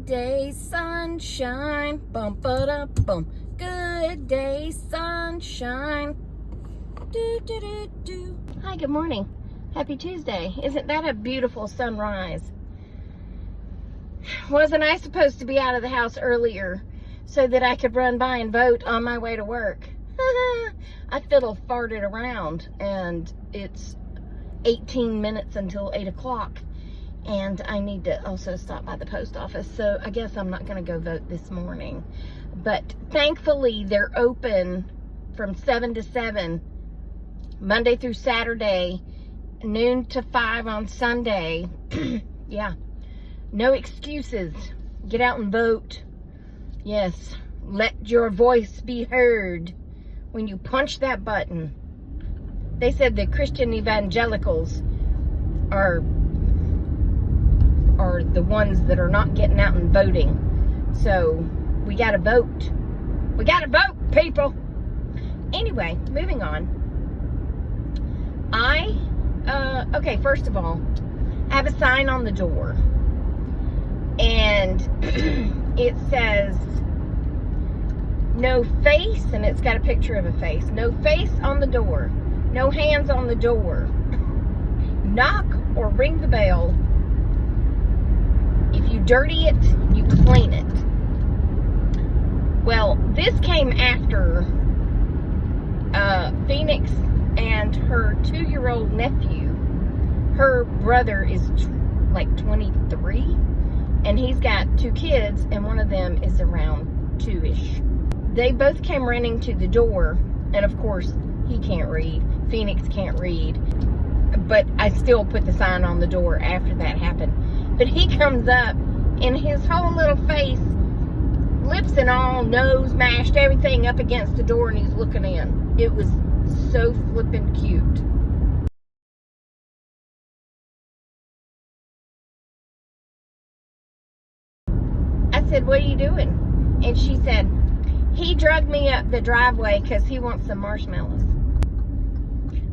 day, sunshine. Bum ba da bum. Good day, sunshine. Do do do do. Hi, good morning. Happy Tuesday. Isn't that a beautiful sunrise? Wasn't I supposed to be out of the house earlier so that I could run by and vote on my way to work? I fiddle farted around, and it's 18 minutes until 8 o'clock. And I need to also stop by the post office. So I guess I'm not going to go vote this morning. But thankfully, they're open from 7 to 7, Monday through Saturday, noon to 5 on Sunday. Yeah. No excuses. Get out and vote. Yes. Let your voice be heard when you punch that button. They said the Christian evangelicals are the ones that are not getting out and voting. So we gotta vote. We gotta vote, people. Anyway, moving on. Okay, first of all, I have a sign on the door. And it says, no face, and it's got a picture of a face. No face on the door. No hands on the door. Knock or ring the bell. If you dirty it, you clean it. Well, this came after Phoenix and her 2-year-old nephew. Her brother is like 23, and he's got 2 kids, and one of them is around 2-ish. They both came running to the door, and of course, he can't read. Phoenix can't read. But I still put the sign on the door after that happened. But he comes up, and his whole little face, lips and all, nose mashed, everything up against the door, and he's looking in. It was so flippin' cute. I said, what are you doing? And she said, he drugged me up the driveway because he wants some marshmallows.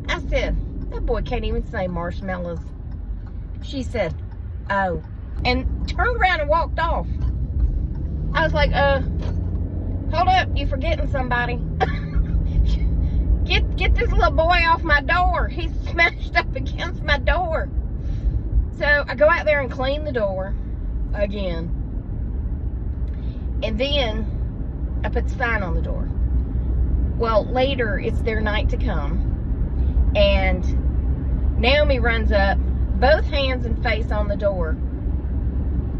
I said, that boy can't even say marshmallows. She said, oh. And turned around and walked off. I was like, hold up, you forgetting somebody. Get this little boy off my door. He's smashed up against my door. So I go out there and clean the door again. And then I put the sign on the door. Well, later it's their night to come. And Naomi runs up, both hands and face on the door.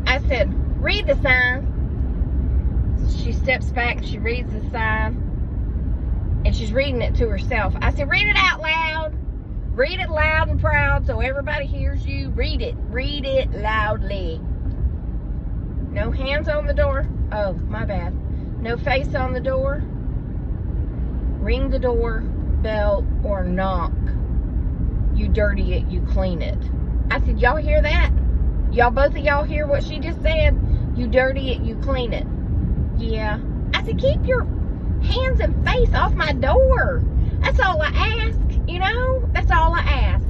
I said, read the sign. She steps back and she reads the sign. And she's reading it to herself. I said, read it out loud. Read it loud and proud so everybody hears you. Read it. Read it loudly. No hands on the door. Oh, my bad. No face on the door. Ring the door bell or knock. You dirty it, you clean it. I said, y'all hear that? Y'all, both of y'all hear what she just said? You dirty it, you clean it. Yeah. I said, keep your hands and face off my door. That's all I ask, you know? That's all I ask.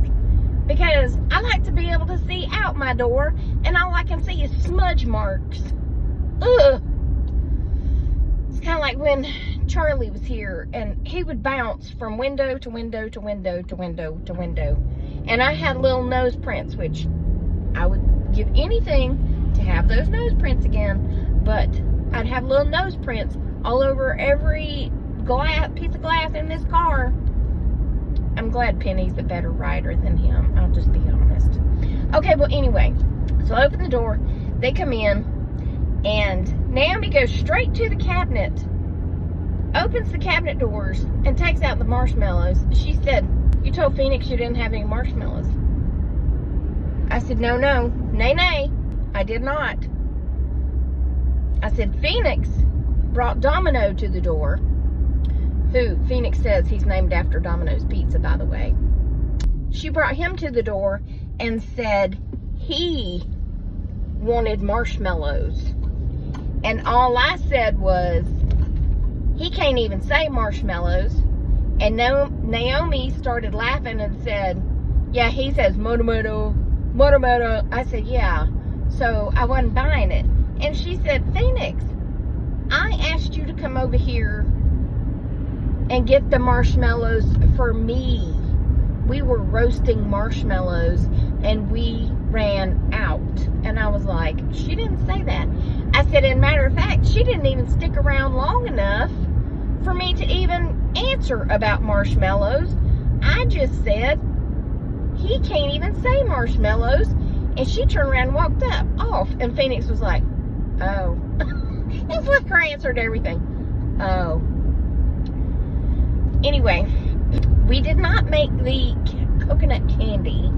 Because I like to be able to see out my door, and all I can see is smudge marks. Ugh. It's kind of like when Charlie was here, and he would bounce from window to window to window to window to window. And I had little nose prints, which I would give anything to have those nose prints again. But I'd have little nose prints all over every piece of glass in this car. I'm glad Penny's a better rider than him. I'll just be honest. Okay, well, anyway. So I open the door. They come in. And Naomi goes straight to the cabinet. Opens the cabinet doors and takes out the marshmallows. She said, you told Phoenix you didn't have any marshmallows. I said, no, nay, I did not. I said, Phoenix brought Domino to the door, who Phoenix says he's named after Domino's Pizza, by the way. She brought him to the door and said he wanted marshmallows. And all I said was, he can't even say marshmallows. And Naomi started laughing and said, yeah, he says motomoto. I said, yeah. So I wasn't buying it. And she said, Phoenix, I asked you to come over here and get the marshmallows for me. We were roasting marshmallows and we ran out. And I was like, she didn't say that. I said, as a matter of fact, she didn't even stick around long enough for me to even answer about marshmallows. I just said, he can't even say marshmallows. And she turned around and walked off. And Phoenix was like, oh. It's like her answered everything. Oh. Anyway, we did not make the coconut candy.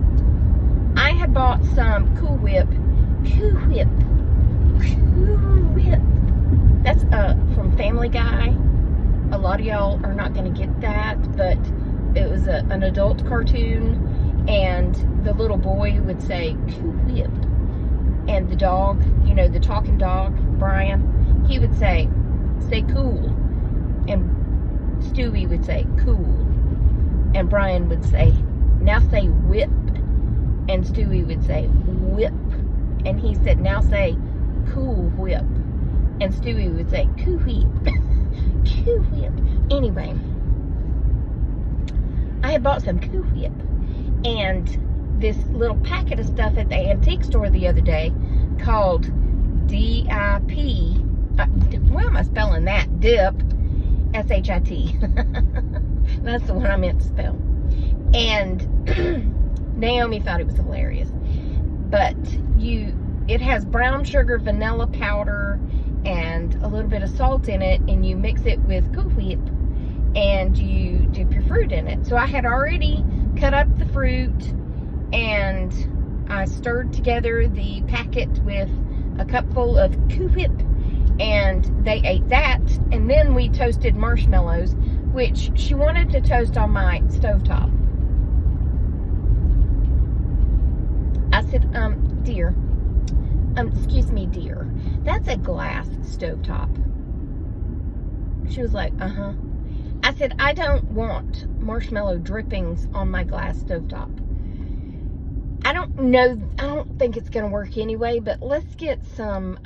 I had bought some Cool Whip. Cool Whip. Cool Whip. That's from Family Guy. A lot of y'all are not going to get that, but it was an adult cartoon, and the little boy would say, Cool Whip. And the dog, you know, the talking dog, Brian, he would say cool. And Stewie would say, cool. And Brian would say, now say whip. And Stewie would say, whip. And he said, now say, cool whip. And Stewie would say, cool whip. Cool whip. Anyway, I had bought some Cool Whip. And this little packet of stuff at the antique store the other day called D-I-P. Why am I spelling that? Dip. S-H-I-T. That's the one I meant to spell. And Naomi thought it was hilarious. But it has brown sugar, vanilla powder, and a little bit of salt in it, and you mix it with Cool Whip, and you dip your fruit in it. So I had already cut up the fruit, and I stirred together the packet with a cupful of Cool Whip, and they ate that. And then we toasted marshmallows, which she wanted to toast on my stovetop. I said, dear, excuse me, dear, that's a glass stovetop. She was like, uh-huh. I said, I don't want marshmallow drippings on my glass stovetop. I don't think it's gonna work anyway, but let's get some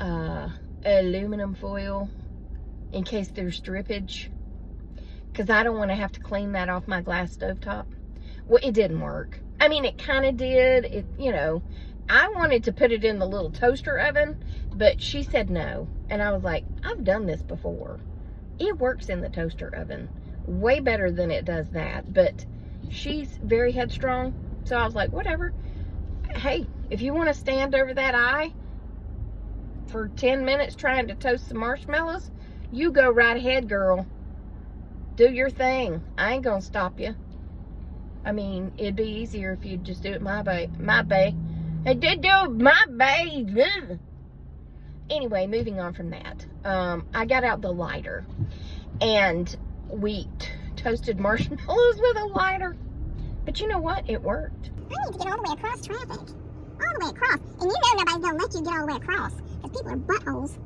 aluminum foil in case there's drippage, because I don't want to have to clean that off my glass stovetop. Well, it didn't work. I mean, it kind of did. It, you know, I wanted to put it in the little toaster oven, but she said no. And I was like, I've done this before. It works in the toaster oven way better than it does that. But she's very headstrong, so I was like, whatever. Hey, if you want to stand over that eye for 10 minutes trying to toast some marshmallows, you go right ahead, girl. Do your thing. I ain't gonna stop you. I mean, it'd be easier if you'd just do it my way. I did do it my way. Anyway, moving on from that. I got out the lighter, and we toasted marshmallows with a lighter. But you know what? It worked. I need to get all the way across traffic. All the way across. And you know nobody's gonna let you get all the way across, because people are buttholes.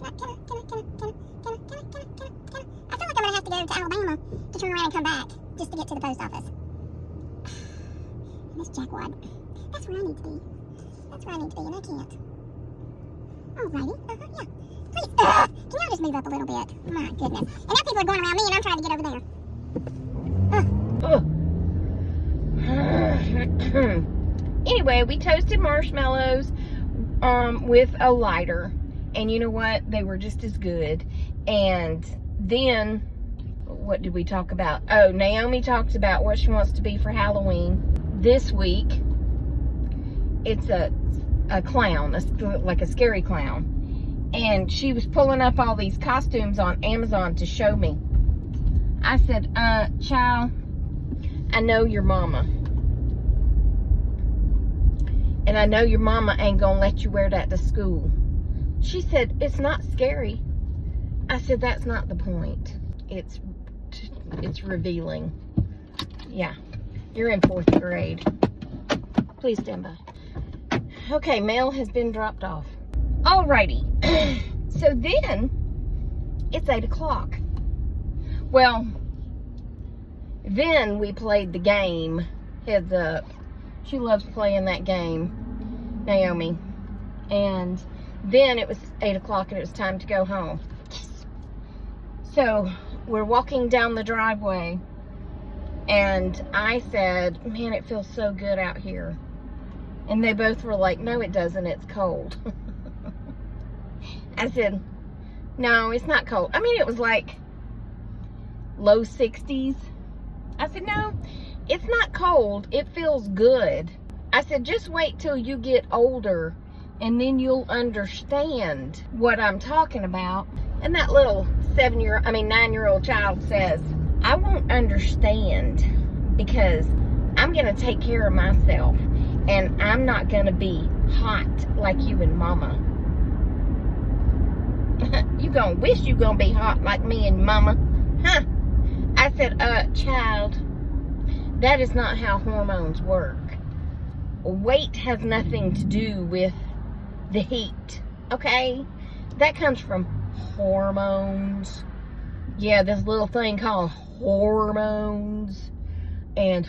I feel like I'm gonna have to go to Alabama to turn around and come back just to get to the post office. And this jackwad. That's where I need to be. That's where I need to be, and I can't. Alrighty. Yeah. Please. Can y'all just move up a little bit? My goodness. And now people are going around me, and I'm trying to get over there. Anyway, we toasted marshmallows with a lighter, and you know what? They were just as good. And then, what did we talk about? Oh, Naomi talked about what she wants to be for Halloween. This week, it's a clown, like a scary clown. And she was pulling up all these costumes on Amazon to show me. I said, child, I know your mama. And I know your mama ain't gonna let you wear that to school. She said, it's not scary. I said, that's not the point. It's revealing. Yeah, you're in 4th grade. Please stand by. Okay, mail has been dropped off. Alrighty. So then, it's 8 o'clock. Well, then we played the game, Heads Up. She loves playing that game, Naomi. And Then it was 8 o'clock and it was time to go home. So we're walking down the driveway, and I said, man, it feels so good out here. And they both were like, no, it doesn't. It's cold. I said, no, it's not cold. I mean, it was like low 60s. I said, no, it's not cold. It feels good. I said, just wait till you get older and then you'll understand what I'm talking about. And that little 9-year-old child says, I won't understand because I'm going to take care of myself and I'm not going to be hot like you and Mama. You gonna wish you gonna be hot like me and Mama. Huh? I said, child, that is not how hormones work. Weight has nothing to do with the heat, okay? That comes from hormones. Yeah, this little thing called hormones. And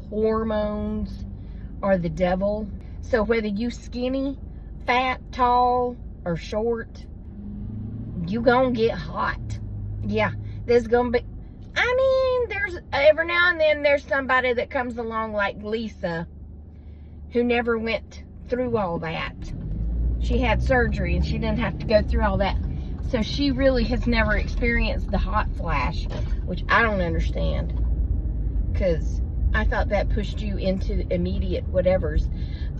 hormones are the devil. So whether you skinny, fat, tall, or short, you gonna get hot. Yeah, there's gonna be, there's every now and then there's somebody that comes along like Lisa, who never went through all that. She had surgery and she didn't have to go through all that. So she really has never experienced the hot flash, which I don't understand. Because I thought that pushed you into immediate whatevers.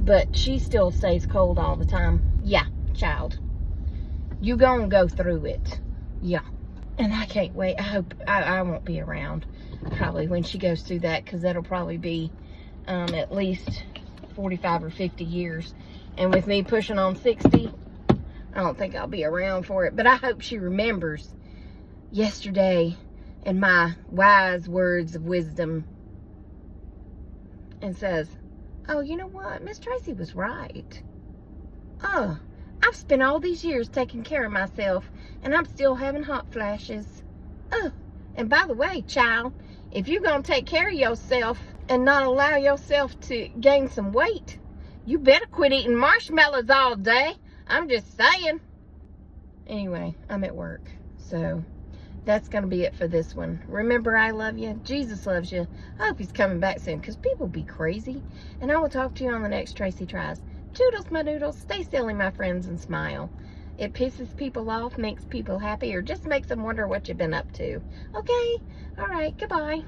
But she still stays cold all the time. Yeah, child. You gonna go through it. Yeah. And I can't wait. I hope I won't be around probably when she goes through that, because that'll probably be at least 45 or 50 years. And with me pushing on 60, I don't think I'll be around for it. But I hope she remembers yesterday and my wise words of wisdom and says, oh, you know what? Miss Tracy was right. Oh, I've spent all these years taking care of myself, and I'm still having hot flashes. Oh, and by the way, child, if you're going to take care of yourself and not allow yourself to gain some weight, you better quit eating marshmallows all day. I'm just saying. Anyway, I'm at work, so that's going to be it for this one. Remember, I love you. Jesus loves you. I hope he's coming back soon, because people be crazy. And I will talk to you on the next Tracy Tries. Toodles, my doodles. Stay silly, my friends, and smile. It pisses people off, makes people happy, or just makes them wonder what you've been up to. Okay? All right. Goodbye.